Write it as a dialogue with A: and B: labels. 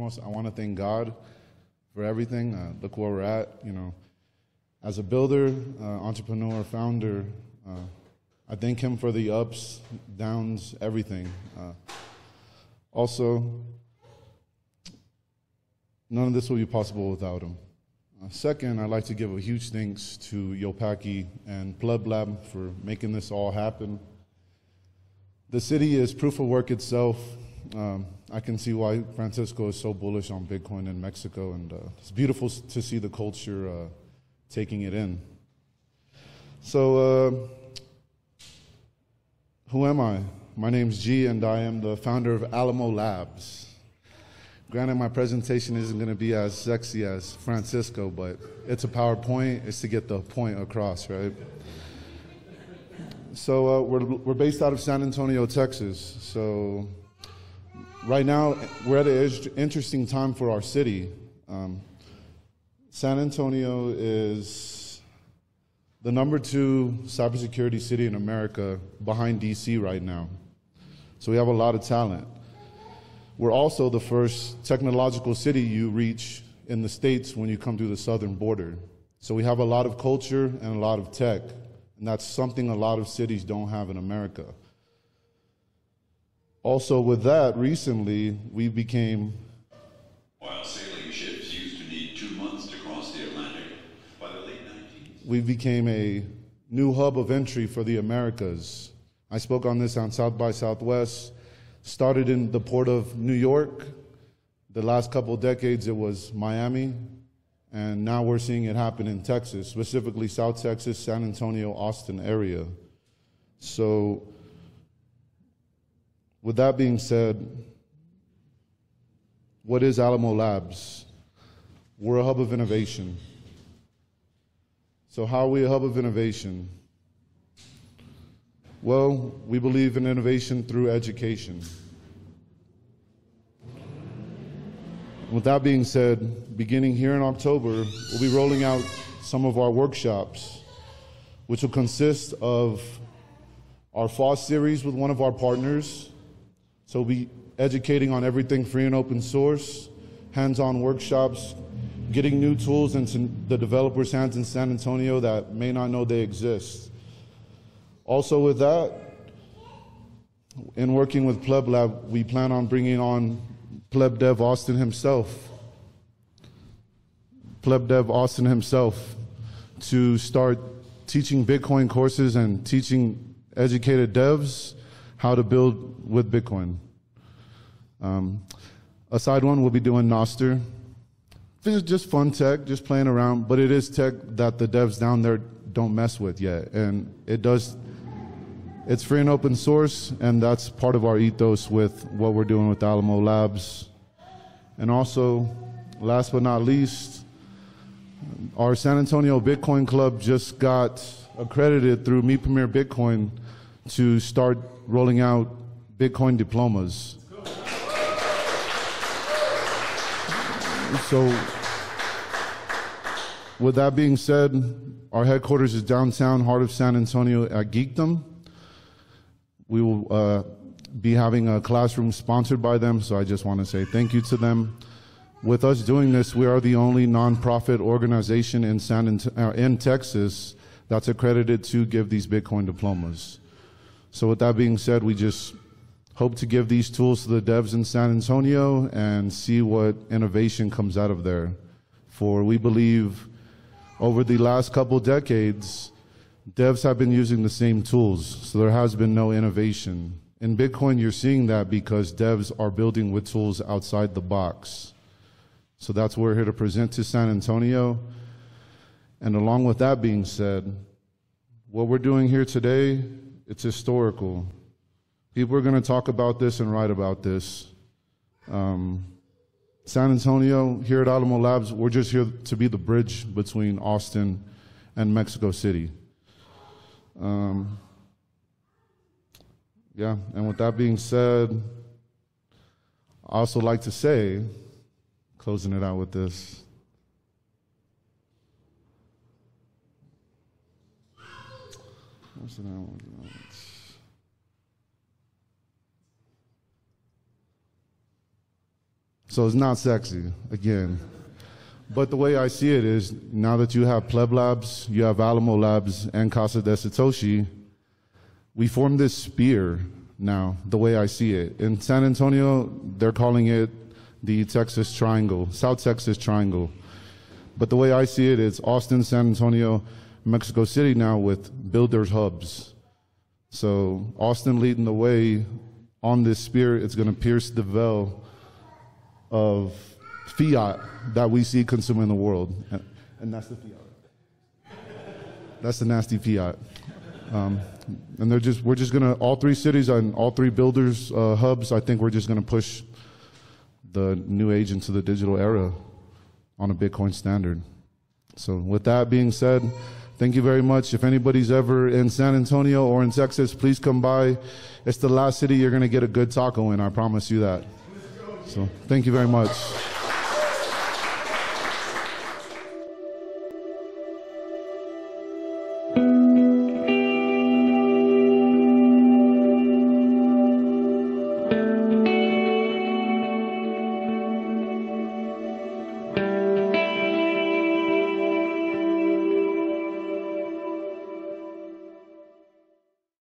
A: foremost, I want to thank God for everything. Look where we're at. You know, as a builder, entrepreneur, founder, I thank Him for the ups, downs, everything. Also, none of this would be possible without Him. Second, I'd like to give a huge thanks to Yopaki and PlebLab for making this all happen. The city is proof of work itself. I can see why Francisco is so bullish on Bitcoin in Mexico, and it's beautiful to see the culture taking it in. So, who am I? My name's G, and I am the founder of Alamo Labs. Granted, my presentation isn't going to be as sexy as Francisco, but it's a PowerPoint. It's to get the point across, right? So we're based out of San Antonio, Texas. So right now, we're at an interesting time for our city. San Antonio is the #2 cybersecurity city in America, behind DC right now. So we have a lot of talent. We're also the first technological city you reach in the States when you come through the southern border. So we have a lot of culture and a lot of tech, and that's something a lot of cities don't have in America. Also with that, recently, we became...
B: While sailing ships used to need 2 months to cross the Atlantic, by the late 19th...
A: We became a new hub of entry for the Americas. I spoke on this on South by Southwest. Started in the port of New York. The last couple of decades, it was Miami. And now we're seeing it happen in Texas, specifically South Texas, San Antonio, Austin area. So with that being said, what is Alamo Labs? We're a hub of innovation. So how are we a hub of innovation? Well, we believe in innovation through education. With that being said, beginning here in October, we'll be rolling out some of our workshops, which will consist of our FOSS series with one of our partners. So we'll be educating on everything free and open source, hands-on workshops, getting new tools into the developers' hands in San Antonio that may not know they exist. Also with that, in working with PlebLab, we plan on bringing on PlebDev Austin himself, to start teaching Bitcoin courses and teaching educated devs how to build with Bitcoin. Aside one, we'll be doing Noster. This is just fun tech, just playing around, but it is tech that the devs down there don't mess with yet, and it's free and open source, and that's part of our ethos with what we're doing with Alamo Labs. And also, last but not least, our San Antonio Bitcoin Club just got accredited through Me Premier Bitcoin to start rolling out Bitcoin diplomas. So, with that being said, our headquarters is downtown, heart of San Antonio at Geekdom. We will be having a classroom sponsored by them, so I just want to say thank you to them. With us doing this, we are the only nonprofit organization in Texas that's accredited to give these Bitcoin diplomas. So with that being said, we just hope to give these tools to the devs in San Antonio and see what innovation comes out of there. For we believe over the last couple decades, devs have been using the same tools, so there has been no innovation. In Bitcoin, you're seeing that because devs are building with tools outside the box. So that's what we're here to present to San Antonio. And along with that being said, what we're doing here today, it's historical. People are going to talk about this and write about this. San Antonio, here at Alamo Labs, we're just here to be the bridge between Austin and Mexico City. Yeah, and with that being said, I also like to say, closing it out with this. So it's not sexy, again. But the way I see it is, now that you have PlebLabs, you have Alamo Labs, and Casa de Satoshi, we form this spear now, the way I see it. In San Antonio, they're calling it the Texas Triangle, South Texas Triangle. But the way I see it is Austin, San Antonio, Mexico City now with builders hubs. So Austin leading the way on this spear, it's going to pierce the veil of fiat that we see consuming the world. And that's the fiat. That's the nasty fiat. And we're just gonna, all three cities and all three builders hubs, I think we're just gonna push the new age into the digital era on a Bitcoin standard. So with that being said, thank you very much. If anybody's ever in San Antonio or in Texas, please come by. It's the last city you're gonna get a good taco in, I promise you that. So thank you very much.